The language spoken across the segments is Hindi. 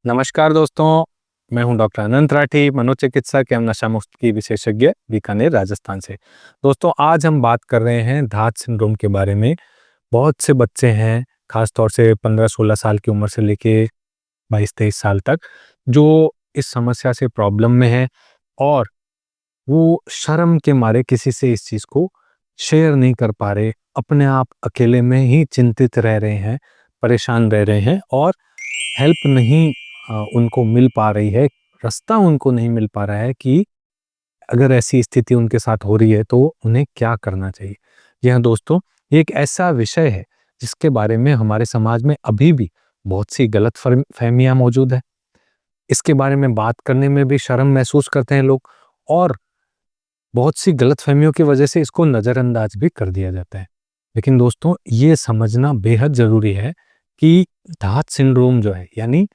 नमस्कार दोस्तों, मैं हूं डॉक्टर अनंत राठी, मनोचिकित्सक एवं नशा मुक्त की विशेषज्ञ, बीकानेर, राजस्थान से। दोस्तों, आज हम बात कर रहे हैं धात सिंड्रोम के बारे में। बहुत से बच्चे हैं, खास तौर से 15-16 साल की उम्र से लेके 22-23 साल तक, जो इस समस्या से प्रॉब्लम में हैं और वो शर्म के मारे किसी से इस चीज़ को शेयर नहीं कर पा रहे, अपने आप अकेले में ही चिंतित रह रहे हैं, परेशान रह रहे हैं और हेल्प नहीं उनको मिल पा रही है, रास्ता उनको नहीं मिल पा रहा है कि अगर ऐसी स्थिति उनके साथ हो रही है तो उन्हें क्या करना चाहिए। जी हाँ दोस्तों, ये एक ऐसा विषय है जिसके बारे में हमारे समाज में अभी भी बहुत सी गलत फहमियां मौजूद है। इसके बारे में बात करने में भी शर्म महसूस करते हैं लोग और बहुत सी गलतफहमियों की वजह से इसको नज़रअंदाज भी कर दिया जाता है। लेकिन दोस्तों, ये समझना बेहद ज़रूरी है कि धात सिंड्रोम जो है, यानी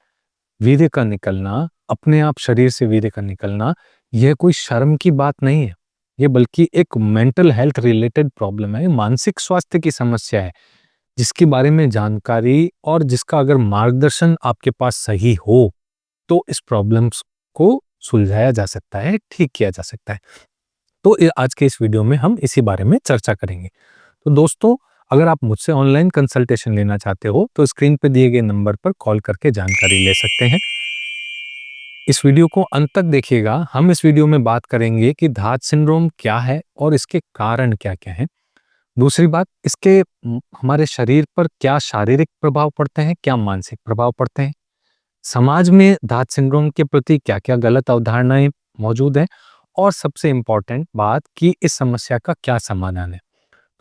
वीर्य का निकलना, अपने आप शरीर से वीर्य का निकलना, यह कोई शर्म की बात नहीं है। ये बल्कि एक मेंटल हेल्थ रिलेटेड प्रॉब्लम है, मानसिक स्वास्थ्य की समस्या है, जिसके बारे में जानकारी और जिसका अगर मार्गदर्शन आपके पास सही हो, तो इस प्रॉब्लम्स को सुलझाया जा सकता है, ठीक किया जा सकता है। तो आज के इस वीडियो में हम इसी बारे में चर्चा करेंगे। तो दोस्तों, अगर आप मुझसे ऑनलाइन कंसल्टेशन लेना चाहते हो तो स्क्रीन पे दिए गए नंबर पर कॉल करके जानकारी ले सकते हैं। इस वीडियो को अंत तक देखिएगा। हम इस वीडियो में बात करेंगे कि धात सिंड्रोम क्या है और इसके कारण क्या-क्या हैं। दूसरी बात, इसके हमारे शरीर पर क्या शारीरिक प्रभाव पड़ते हैं, क्या मानसिक प्रभाव पड़ते हैं। समाज में धात सिंड्रोम के प्रति क्या-क्या गलत अवधारणाएं मौजूद हैं और सबसे इम्पोर्टेंट बात कि इस समस्या का क्या समाधान है।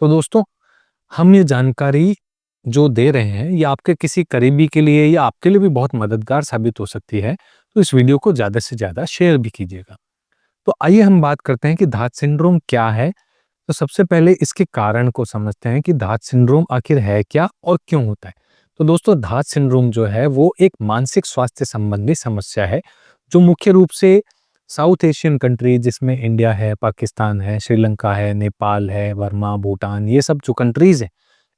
तो दोस्तों, हम ये जानकारी जो दे रहे हैं, ये आपके किसी करीबी के लिए या आपके लिए भी बहुत मददगार साबित हो सकती है, तो इस वीडियो को ज़्यादा से ज़्यादा शेयर भी कीजिएगा। तो आइए हम बात करते हैं कि धात सिंड्रोम क्या है। तो सबसे पहले इसके कारण को समझते हैं कि धात सिंड्रोम आखिर है क्या और क्यों होता है। तो दोस्तों, धात सिंड्रोम जो है वो एक मानसिक स्वास्थ्य संबंधी समस्या है, जो मुख्य रूप से साउथ एशियन कंट्री, जिसमें इंडिया है, पाकिस्तान है, श्रीलंका है, नेपाल है, बर्मा, भूटान, ये सब जो कंट्रीज़ हैं,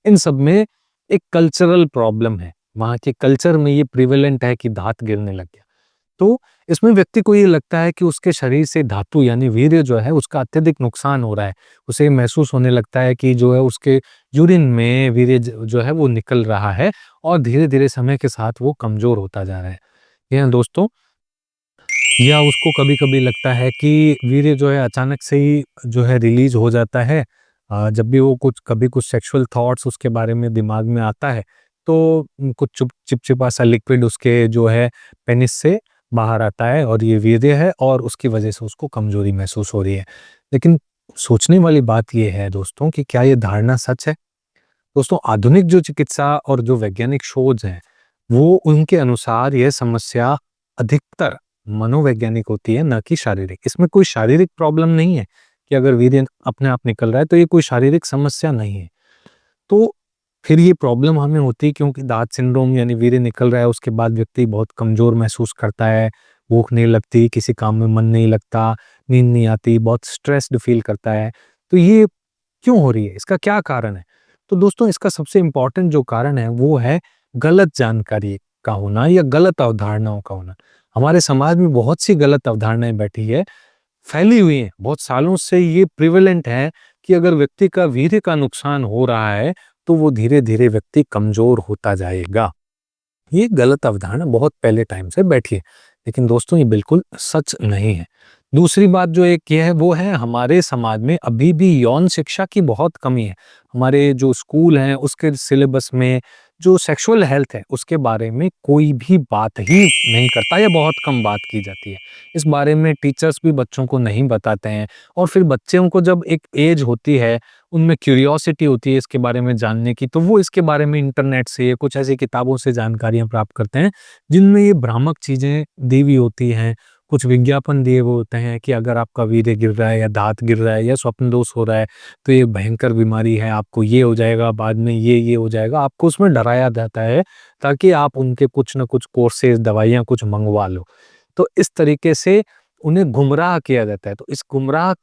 इन सब में एक कल्चरल प्रॉब्लम है। वहाँ के कल्चर में ये प्रिवेलेंट है कि दाँत गिरने लग गया। तो इसमें व्यक्ति को ये लगता है कि उसके शरीर से धातु यानी वीर्य जो है उसका अत्यधिक नुकसान हो रहा है। उसे महसूस होने लगता है कि जो है उसके यूरिन में वीर्य जो है वो निकल रहा है और धीरे-धीरे समय के साथ वो कमज़ोर होता जा रहा है। जी हाँ दोस्तों, या उसको कभी-कभी लगता है कि वीर्य जो है अचानक से ही जो है रिलीज़ हो जाता है। जब भी वो कभी कुछ सेक्सुअल थॉट्स उसके बारे में दिमाग में आता है, तो कुछ चिपचिपा सा लिक्विड उसके जो है पेनिस से बाहर आता है और ये वीर्य है और उसकी वजह से उसको कमज़ोरी महसूस हो रही है। लेकिन सोचने वाली बात ये है दोस्तों कि क्या ये धारणा सच है? दोस्तों, आधुनिक जो चिकित्सा और जो वैज्ञानिक शोध हैं, वो उनके अनुसार यह समस्या अधिकतर मनोवैज्ञानिक होती है, ना कि शारीरिक। इसमें कोई शारीरिक प्रॉब्लम नहीं है कि अगर वीर्य अपने आप निकल रहा है तो ये कोई शारीरिक समस्या नहीं है। तो फिर ये प्रॉब्लम हमें होती है क्योंकि दाँत सिंड्रोम यानी वीर्य निकल रहा है, उसके बाद व्यक्ति बहुत कमज़ोर महसूस करता है, भूख नहीं लगती, किसी काम में मन नहीं लगता, नींद नहीं आती, बहुत स्ट्रेस्ड फ़ील करता है। तो ये क्यों हो रही है? इसका क्या कारण है? तो दोस्तों, इसका सबसे इम्पोर्टेंट जो कारण है वो है गलत जानकारी का होना या गलत अवधारणाओं का होना। हमारे समाज में बहुत सी गलत अवधारणाएँ बैठी है, फैली हुई हैं, बहुत सालों से ये प्रिवेलेंट है कि अगर व्यक्ति का वीर्य का नुकसान हो रहा है, तो वो धीरे-धीरे व्यक्ति कमज़ोर होता जाएगा। ये गलत अवधारणा बहुत पहले टाइम से बैठी है, लेकिन दोस्तों ये बिल्कुल सच नहीं है। दूसरी बात जो एक ये है वो है हमारे समाज में अभी भी यौन शिक्षा की बहुत कमी है। हमारे जो स्कूल हैं उसके सिलेबस में जो सेक्सुअल हेल्थ है उसके बारे में कोई भी बात ही नहीं करता या बहुत कम बात की जाती है। इस बारे में टीचर्स भी बच्चों को नहीं बताते हैं और फिर बच्चों को जब एक एज होती है, उनमें क्यूरियोसिटी होती है इसके बारे में जानने की, तो वो इसके बारे में इंटरनेट से या कुछ ऐसी किताबों से जानकारियाँ प्राप्त करते हैं, जिनमें ये भ्रामक चीज़ें दी हुई होती हैं। कुछ विज्ञापन दिए हुए होते हैं कि अगर आपका वीर्य गिर रहा है या दाँत गिर रहा है या स्वप्न दोष हो रहा है, तो ये भयंकर बीमारी है, आपको ये हो जाएगा, बाद में ये हो जाएगा। आपको उसमें डराया जाता है ताकि आप उनके कुछ न कुछ कोर्सेज़, दवाइयाँ कुछ मँगवा लो। तो इस तरीके से उन्हें गुमराह किया जाता है। तो इस गुमराह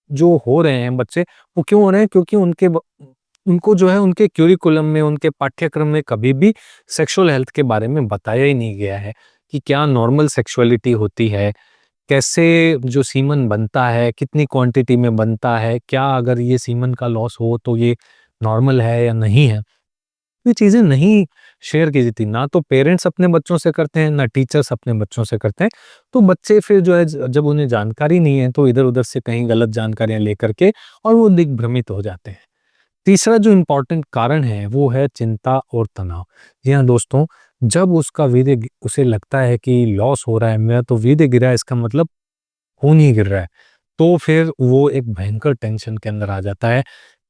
जो हो रहे हैं बच्चे, वो क्यों हो रहे हैं? क्योंकि उनको जो है उनके करिकुलम में, उनके पाठ्यक्रम में कभी भी सेक्सुअल हेल्थ के बारे में बताया ही नहीं गया है कि क्या नॉर्मल सेक्सुअलिटी होती है, कैसे जो सीमन बनता है, कितनी क्वांटिटी में बनता है, क्या अगर ये सीमन का लॉस हो तो ये नॉर्मल है या नहीं है। ये चीज़ें नहीं शेयर की जाती, ना तो पेरेंट्स अपने बच्चों से करते हैं, ना टीचर्स अपने बच्चों से करते हैं। तो बच्चे फिर जो है जब उन्हें जानकारी नहीं है तो इधर-उधर से कहीं गलत जानकारियाँ लेकर के और वो दिग्भ्रमित हो जाते हैं। तीसरा जो इम्पोर्टेंट कारण है वो है चिंता और तनाव। जी हाँ दोस्तों, जब उसका उसे लगता है कि लॉस हो रहा है, मेरा तो वीर्य गिरा है, इसका मतलब खून ही गिर रहा है। तो फिर वो एक भयंकर टेंशन के अंदर आ जाता है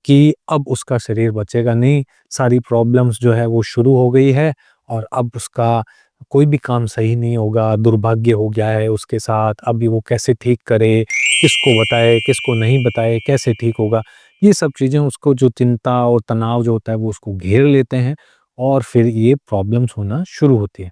कि अब उसका शरीर बचेगा नहीं, सारी प्रॉब्लम्स जो है वो शुरू हो गई है और अब उसका कोई भी काम सही नहीं होगा, दुर्भाग्य हो गया है उसके साथ, अब ये वो कैसे ठीक करे, किसको बताए, किसको नहीं बताए, कैसे ठीक होगा? ये सब चीज़ें उसको जो चिंता और तनाव जो होता है वो उसको घेर लेते हैं और फिर ये प्रॉब्लम्स होना शुरू होती है।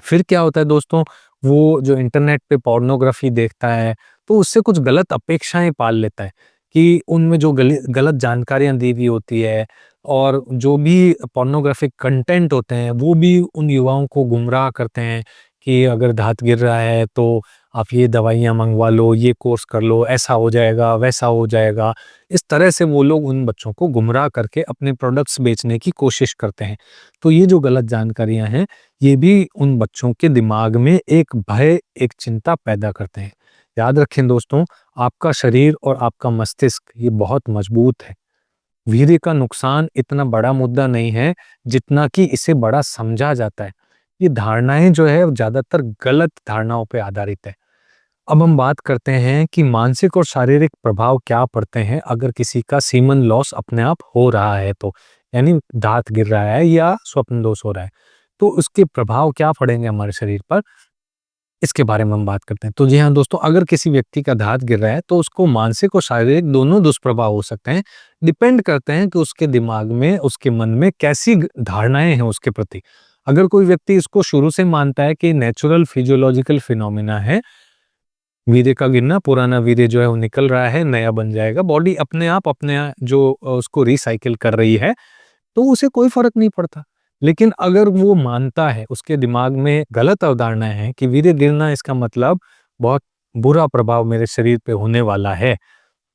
फिर क्या होता है दोस्तों, वो जो इंटरनेट पे पोर्नोग्राफी देखता है, तो उससे कुछ गलत अपेक्षाएँ पाल लेता है कि उनमें जो गलत जानकारियाँ दी हुई होती है और जो भी पोर्नोग्राफिक कंटेंट होते हैं, वो भी उन युवाओं को गुमराह करते हैं कि अगर दाँत गिर रहा है, तो आप ये दवाइयाँ मँगवा लो, ये कोर्स कर लो, ऐसा हो जाएगा, वैसा हो जाएगा। इस तरह से वो लोग उन बच्चों को गुमराह करके अपने प्रोडक्ट्स बेचने की कोशिश करते हैं। तो ये जो गलत जानकारियाँ हैं, ये भी उन बच्चों के दिमाग में एक भय, एक चिंता पैदा करते हैं। याद रखें दोस्तों, आपका शरीर और आपका मस्तिष्क ये बहुत मजबूत है। वीर्य का नुकसान इतना बड़ा मुद्दा नहीं है, जितना कि इसे बड़ा समझा जाता है। ये धारणाएँ जो है, वो ज़्यादातर गलत धारणाओं पे आधारित है। अब हम बात करते हैं कि मानसिक और शारीरिक प्रभाव क्या पड़ते हैं अगर किसी का सीमन लॉस अपने आप हो रहा है तो, यानी दाँत गिर रहा है या स्वप्न दोष हो रहा है। तो उसके प्रभाव क्या पड़ेंगे हमारे शरीर पर, इसके बारे में हम बात करते हैं। तो जी हाँ दोस्तों, अगर किसी व्यक्ति का दाँत गिर रहा है तो उसको मानसिक और शारीरिक दोनों दुष्प्रभाव हो सकते हैं। डिपेंड करते हैं कि उसके दिमाग में, उसके मन में कैसी धारणाएँ हैं उसके प्रति। अगर कोई व्यक्ति इसको शुरू से मानता है कि नेचुरल फिजियोलॉजिकल फिनोमिना है, वीर्य का गिरना, पुराना वीर्य जो है वो निकल रहा है, नया बन जाएगा, बॉडी अपने आप जो उसको रिसाइकिल कर रही है, तो उसे कोई फ़र्क नहीं पड़ता। लेकिन अगर वो मानता है, उसके दिमाग में गलत अवधारणाएँ हैं कि वीर्य गिरना इसका मतलब बहुत बुरा प्रभाव मेरे शरीर पे होने वाला है,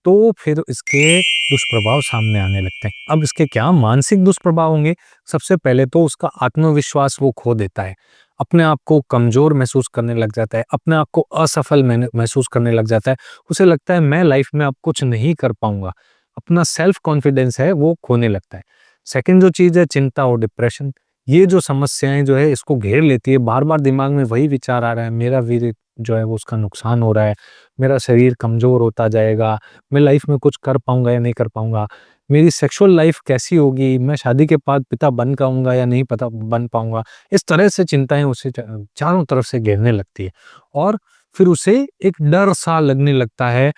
तो फिर इसके दुष्प्रभाव सामने आने लगते हैं। अब इसके क्या मानसिक दुष्प्रभाव होंगे? सबसे पहले तो उसका आत्मविश्वास वो खो देता है। अपने आप को कमज़ोर महसूस करने लग जाता है, अपने आप को असफल महसूस करने लग जाता है। उसे लगता है मैं लाइफ़ में अब कुछ नहीं कर पाऊँगा। अपना सेल्फ कॉन्फिडेंस है वो खोने लगता है। सेकंड जो चीज़ है, चिंता और डिप्रेशन। ये जो समस्याएँ जो है इसको घेर लेती है, बार-बार दिमाग में वही विचार आ रहा है, मेरा वीर्य जो है वो उसका नुकसान हो रहा है, मेरा शरीर कमज़ोर होता जाएगा, मैं लाइफ में कुछ कर पाऊँगा या नहीं कर पाऊँगा, मेरी सेक्सुअल लाइफ कैसी होगी, मैं शादी के बाद पिता बन पाऊँगा या नहीं पता बन पाऊँगा। इस तरह से चिंताएँ उसे चारों तरफ से घेरने लगती है और फिर उसे एक डर-सा लगने लगता है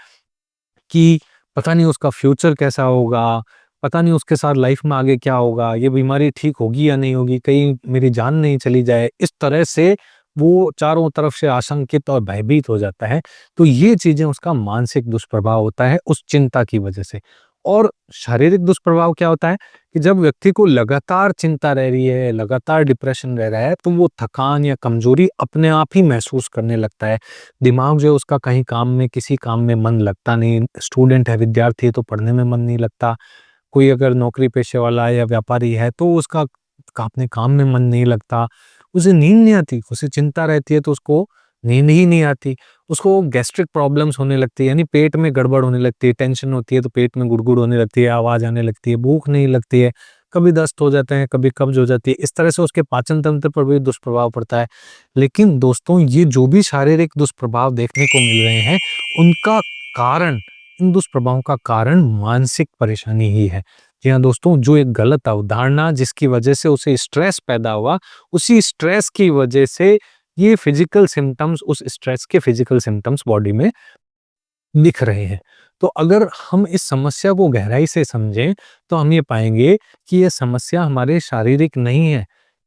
कि पता नहीं उसका फ्यूचर कैसा होगा, पता नहीं उसके साथ लाइफ में आगे क्या होगा, ये बीमारी ठीक होगी या नहीं होगी, कहीं मेरी जान नहीं चली जाए। इस तरह से वो चारों तरफ से आशंकित और भयभीत हो जाता है। तो ये चीज़ें उसका मानसिक दुष्प्रभाव होता है उस चिंता की वजह से। और शारीरिक दुष्प्रभाव क्या होता है कि जब व्यक्ति को लगातार चिंता रह रही है, लगातार डिप्रेशन रह रहा है, तो वो थकान या कमज़ोरी अपने आप ही महसूस करने लगता है। दिमाग जो है उसका कहीं काम में, किसी काम में मन लगता नहीं। स्टूडेंट है, विद्यार्थी है तो पढ़ने में मन नहीं लगता। कोई अगर नौकरी पेशे वाला है या व्यापारी है तो उसका अपने काम में मन नहीं लगता। उसे नींद नहीं आती, उसे चिंता रहती है तो उसको नींद ही नहीं आती। उसको गैस्ट्रिक प्रॉब्लम्स होने लगती है, यानी पेट में गड़बड़ होने लगती है, टेंशन होती है तो पेट में गुड़गुड़ होने लगती है, आवाज़ आने लगती है, भूख नहीं लगती है, कभी दस्त हो जाते हैं, कभी कब्ज़ हो जाती है। इस तरह से उसके पाचन तंत्र पर भी दुष्प्रभाव पड़ता है। लेकिन दोस्तों, ये जो भी शारीरिक दुष्प्रभाव देखने को मिल रहे हैं, उनका कारण, इन दुष्प्रभावों का कारण मानसिक परेशानी ही है। जी हाँ दोस्तों, जो एक गलत अवधारणा जिसकी वजह से उसे स्ट्रेस पैदा हुआ, उसी स्ट्रेस की वजह से ये फिजिकल सिम्पटम्स, उस स्ट्रेस के फिजिकल सिम्पटम्स बॉडी में दिख रहे हैं। तो अगर हम इस समस्या को गहराई से समझें, तो हम ये पाएँगे कि ये समस्या हमारे शारीरिक नहीं है,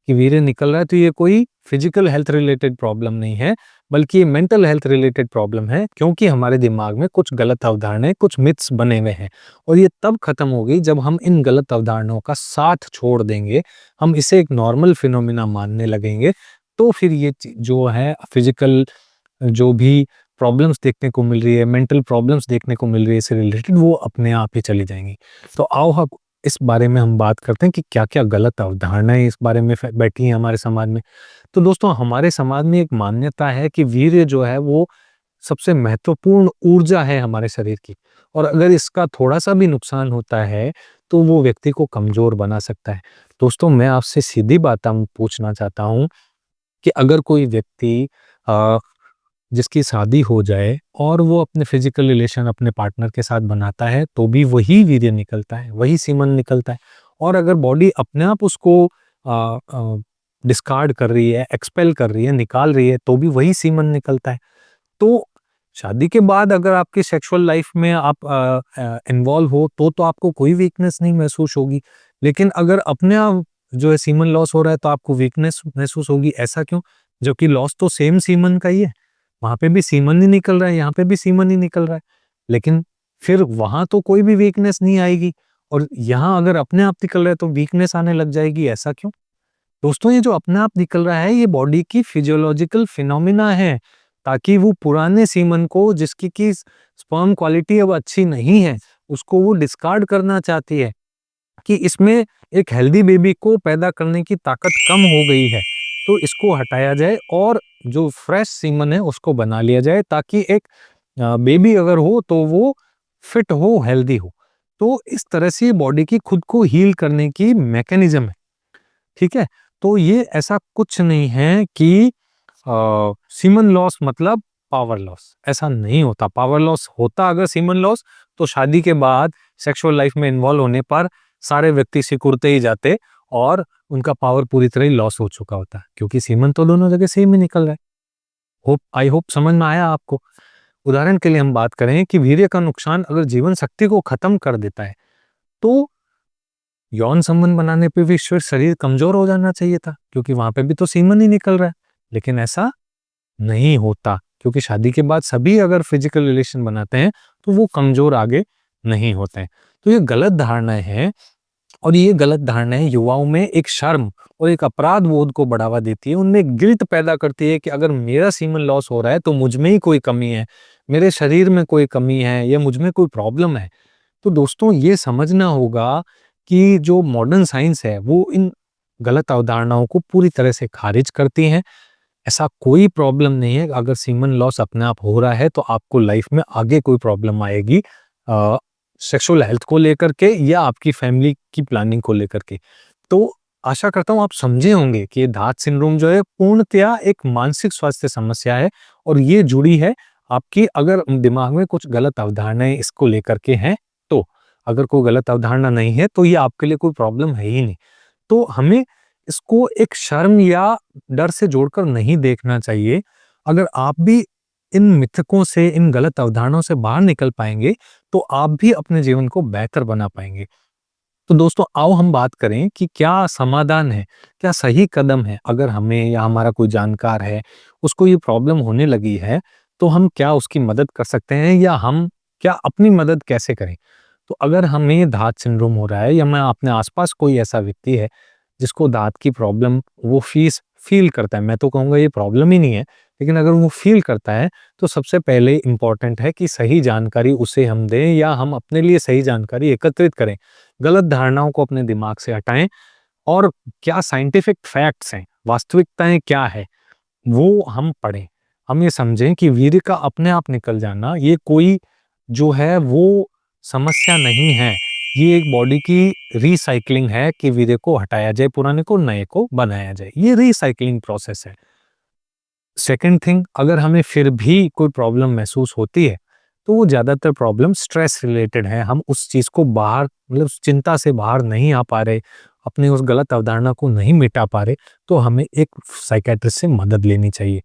कि वीर्य निकल रहा है तो ये कोई फिजिकल हेल्थ रिलेटेड प्रॉब्लम नहीं है, बल्कि ये मेंटल हेल्थ रिलेटेड प्रॉब्लम है, क्योंकि हमारे दिमाग में कुछ गलत अवधारणाएँ, कुछ मिथ्स बने हुए हैं। और ये तब खत्म होगी जब हम इन गलत अवधारणाओं का साथ छोड़ देंगे, हम इसे एक नॉर्मल फिनोमिना मानने लगेंगे, तो फिर ये जो है फिजिकल जो भी प्रॉब्लम्स देखने को मिल रही है, मेंटल प्रॉब्लम्स देखने को मिल रही है इससे रिलेटेड, वो अपने आप ही चली जाएंगी। तो आओ हम इस बारे में हम बात करते हैं कि क्या क्या गलत अवधारणाएं इस बारे में बैठी हैं हमारे समाज में। तो दोस्तों, हमारे समाज में एक मान्यता है कि वीर्य जो है वो सबसे महत्वपूर्ण ऊर्जा है हमारे शरीर की, और अगर इसका थोड़ा-सा भी नुकसान होता है, तो वो व्यक्ति को कमज़ोर बना सकता है। दोस्तों, मैं आपसे सीधी बात पूछना चाहता हूँ कि अगर कोई व्यक्ति अ, जिसकी शादी हो जाए और वो अपने फिज़िकल रिलेशन अपने पार्टनर के साथ बनाता है, तो भी वही वीर्य निकलता है, वही सीमन निकलता है। और अगर बॉडी अपने आप उसको डिस्कार्ड कर रही है, एक्सपेल कर रही है, निकाल रही है, तो भी वही सीमन निकलता है। तो शादी के बाद अगर आपकी सेक्सुअल लाइफ में आप इन्वॉल्व हो तो आपको कोई वीकनेस नहीं महसूस होगी। लेकिन अगर अपने आप जो है सीमन लॉस हो रहा है तो आपको वीकनेस महसूस होगी। ऐसा क्यों? जबकि लॉस तो सेम सीमन का ही है। वहाँ पे भी सीमन ही निकल रहा है, यहाँ पे भी सीमन ही निकल रहा है। लेकिन फिर वहाँ तो कोई भी वीकनेस नहीं आएगी, और यहाँ अगर अपने आप निकल रहा है तो वीकनेस आने लग जाएगी। ऐसा क्यों? दोस्तों, ये जो अपने आप निकल रहा है, ये बॉडी की फिजियोलॉजिकल फिनोमिना है, ताकि वो पुराने सीमन को, जिसकी की स्पर्म क्वालिटी अब अच्छी नहीं है, उसको वो डिस्कार्ड करना चाहती है कि इसमें एक हेल्दी बेबी को पैदा करने की ताकत कम हो गई है, तो इसको हटाया जाए और जो फ्रेश सीमन है उसको बना लिया जाए, ताकि एक बेबी अगर हो तो वो फिट हो, हेल्दी हो। तो इस तरह से बॉडी की खुद को हील करने की मैकेनिज्म है। ठीक है? तो ये ऐसा कुछ नहीं है कि सीमन लॉस मतलब पावर लॉस, ऐसा नहीं होता। पावर लॉस होता अगर सीमन लॉस, तो शादी के बाद सेक्सुअल लाइफ में इन्वॉल्व होने पर सारे व्यक्ति सिकुड़ते ही जाते और उनका पावर पूरी तरह ही लॉस हो चुका होता, क्योंकि सीमन तो दोनों जगह सेम ही निकल रहा है। आई होप समझ में आया आपको। उदाहरण के लिए हम बात करें कि वीर्य का नुकसान अगर जीवन शक्ति को खत्म कर देता है, तो यौन संबंध बनाने पे भी फिर शरीर कमजोर हो जाना चाहिए था, क्योंकि वहां पे भी तो सीमन ही निकल रहा है। लेकिन ऐसा नहीं होता, क्योंकि शादी के बाद सभी अगर फिजिकल रिलेशन बनाते हैं तो वो कमजोर आगे नहीं होते हैं। तो ये गलत धारणाएं हैं, और ये गलत धारणाएं युवाओं में एक शर्म और एक अपराध बोध को बढ़ावा देती है। उनमें गिल्ट पैदा करती है कि अगर मेरा सीमन लॉस हो रहा है तो मुझ में ही कोई कमी है, मेरे शरीर में कोई कमी है, या मुझ में कोई प्रॉब्लम है। तो दोस्तों, ये समझना होगा कि जो मॉडर्न साइंस है वो इन गलत अवधारणाओं को पूरी तरह से खारिज करती है। ऐसा कोई प्रॉब्लम नहीं है। अगर सीमन लॉस अपने आप हो रहा है तो आपको लाइफ में आगे कोई प्रॉब्लम आएगी, सेक्सुअल हेल्थ को लेकर के या आपकी फैमिली की प्लानिंग को लेकर के। तो आशा करता हूँ आप समझे होंगे कि ये धात सिंड्रोम जो है पूर्णतया एक मानसिक स्वास्थ्य समस्या है, और ये जुड़ी है आपकी, अगर दिमाग में कुछ गलत अवधारणाएं इसको लेकर के हैं तो। अगर कोई गलत अवधारणा नहीं है तो ये आपके लिए कोई प्रॉब्लम है ही नहीं। तो हमें इसको एक शर्म या डर से जोड़कर नहीं देखना चाहिए। अगर आप भी इन मिथकों से, इन गलत अवधारणाओं से बाहर निकल पाएंगे, तो आप भी अपने जीवन को बेहतर बना पाएंगे। तो दोस्तों, आओ हम बात करें कि क्या समाधान है, क्या सही कदम है। अगर हमें या हमारा कोई जानकार है, उसको ये प्रॉब्लम होने लगी है, तो हम क्या उसकी मदद कर सकते हैं, या हम क्या अपनी मदद कैसे करें। तो अगर हमें धात सिंड्रोम हो रहा है, या मैं अपने आसपास कोई ऐसा व्यक्ति है जिसको दाँत की प्रॉब्लम वो फ़ील करता है, मैं तो कहूँगा ये प्रॉब्लम ही नहीं है, लेकिन अगर वो फ़ील करता है, तो सबसे पहले इम्पोर्टेंट है कि सही जानकारी उसे हम दें, या हम अपने लिए सही जानकारी एकत्रित करें। गलत धारणाओं को अपने दिमाग से हटाएँ, और क्या साइंटिफिक फैक्ट्स हैं, वास्तविकताएँ क्या है, वो हम पढ़ें। हम ये समझें कि वीर्य का अपने आप निकल जाना, ये कोई जो है वो समस्या नहीं है। ये एक बॉडी की रीसाइक्लिंग है कि वीर्य को हटाया जाए, पुराने को नए को बनाया जाए। ये रीसाइक्लिंग प्रोसेस है। सेकंड थिंग, अगर हमें फिर भी कोई प्रॉब्लम महसूस होती है, तो वो ज़्यादातर प्रॉब्लम स्ट्रेस रिलेटेड है। हम उस चीज़ को बाहर, मतलब उस चिंता से बाहर नहीं आ पा रहे, अपनी उस गलत अवधारणा को नहीं मिटा पा रहे, तो हमें एक साइकियाट्रिस्ट से मदद लेनी चाहिए।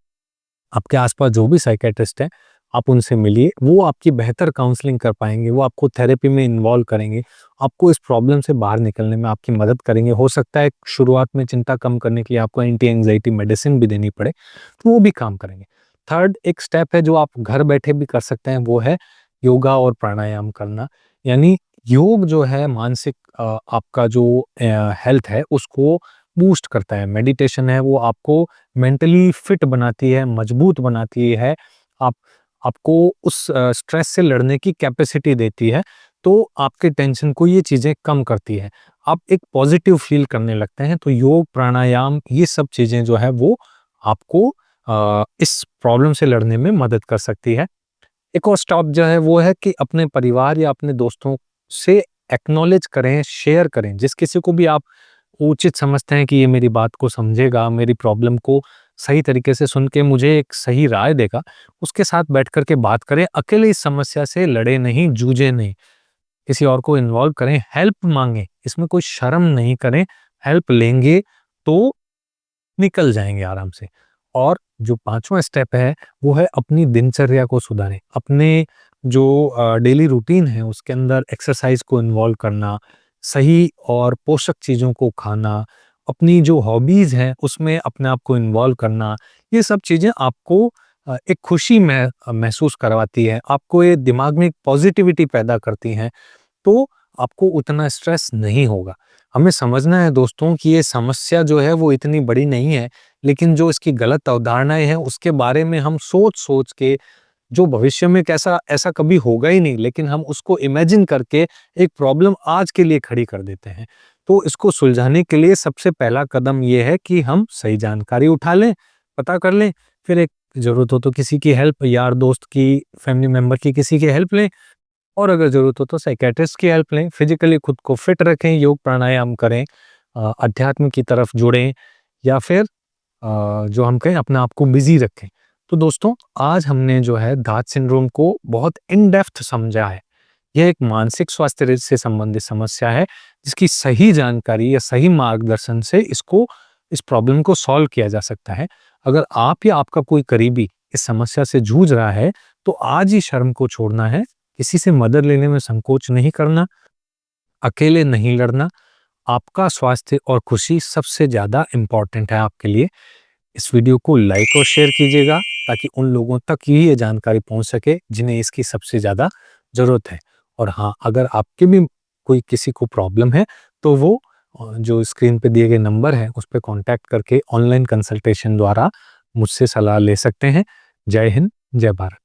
आपके आसपास जो भी साइकियाट्रिस्ट हैं, आप उनसे मिलिए, वो आपकी बेहतर काउंसलिंग कर पाएँगे, वो आपको थेरेपी में इन्वॉल्व करेंगे, आपको इस प्रॉब्लम से बाहर निकलने में आपकी मदद करेंगे। हो सकता है शुरुआत में चिंता कम करने के लिए आपको एंटी एंग्जायटी मेडिसिन भी देनी पड़े, तो वो भी काम करेंगे। थर्ड एक स्टेप है जो आप घर बैठे भी कर सकते हैं, वो है योगा और प्राणायाम करना। यानी योग जो है मानसिक आपका जो हेल्थ है उसको बूस्ट करता है। मेडिटेशन है वो आपको मेंटली फिट बनाती है, मजबूत बनाती है, आप आपको उस स्ट्रेस से लड़ने की कैपेसिटी देती है, तो आपके टेंशन को ये चीज़ें कम करती है। आप एक पॉजिटिव फील करने लगते हैं, तो योग, प्राणायाम ये सब चीज़ें जो है वो आपको इस प्रॉब्लम से लड़ने में मदद कर सकती है। एक और स्टॉप जो है वो है कि अपने परिवार या अपने दोस्तों से एक्नॉलेज करें, शेयर करें। जिस किसी को भी आप उचित समझते हैं कि ये मेरी बात को समझेगा, मेरी प्रॉब्लम को सही तरीके से सुन के मुझे एक सही राय देगा, उसके साथ बैठ कर के बात करें। अकेले इस समस्या से लड़े नहीं, जूझे नहीं। किसी और को इन्वॉल्व करें, हेल्प माँगें, इसमें कोई शर्म नहीं करें। हेल्प लेंगे तो निकल जाएँगे आराम से। और जो 5वां स्टेप है, वो है अपनी दिनचर्या को सुधारें। अपने जो डेली रूटीन है, उसके अंदर एक्सरसाइज़ को इन्वॉल्व करना, सही और पोषक चीज़ों को खाना, अपनी जो हॉबीज़ हैं, उसमें अपने आप को इन्वॉल्व करना, ये सब चीज़ें आपको एक खुशी महसूस करवाती है। आपको ये दिमाग में एक पॉज़िटिविटी पैदा करती हैं, तो आपको उतना स्ट्रेस नहीं होगा। हमें समझना है दोस्तों कि ये समस्या जो है वो इतनी बड़ी नहीं है, लेकिन जो इसकी गलत अवधारणाएँ हैं उसके बारे में हम सोच-सोच के जो भविष्य में कैसा ऐसा कभी होगा ही नहीं, लेकिन हम उसको इमेजिन करके एक प्रॉब्लम आज के लिए खड़ी कर देते हैं। तो इसको सुलझाने के लिए सबसे पहला कदम ये है कि हम सही जानकारी उठा लें, पता कर लें, फिर एक ज़रूरत हो तो किसी की हेल्प, यार दोस्त की, फैमिली मेंबर की, किसी की हेल्प लें। और अगर ज़रूरत हो तो साइकियाट्रिस्ट की हेल्प लें, फिज़िकली खुद को फिट रखें, योग प्राणायाम करें, अध्यात्म की तरफ जुड़ें, या फिर जो हम कहें अपने आप को बिज़ी रखें। तो दोस्तों, आज हमने जो है डार्क सिंड्रोम को बहुत इन डेप्थ समझा है। यह एक मानसिक स्वास्थ्य से संबंधित समस्या है, जिसकी सही जानकारी या सही मार्गदर्शन से इस प्रॉब्लम को सॉल्व किया जा सकता है। अगर आप या आपका कोई करीबी इस समस्या से जूझ रहा है, तो आज ही शर्म को छोड़ना है, किसी से मदद लेने में संकोच नहीं करना, अकेले नहीं लड़ना। आपका स्वास्थ्य और खुशी सबसे ज़्यादा इम्पोर्टेंट है आपके लिए। इस वीडियो को लाइक और शेयर कीजिएगा, ताकि उन लोगों तक ही ये जानकारी पहुंच सके जिन्हें इसकी सबसे ज़्यादा ज़रूरत है। और हाँ, अगर आपके भी कोई किसी को प्रॉब्लम है, तो वो जो स्क्रीन पे दिए गए नंबर है उस पे कांटेक्ट करके ऑनलाइन कंसल्टेशन द्वारा मुझसे सलाह ले सकते हैं। जय हिंद, जय भारत।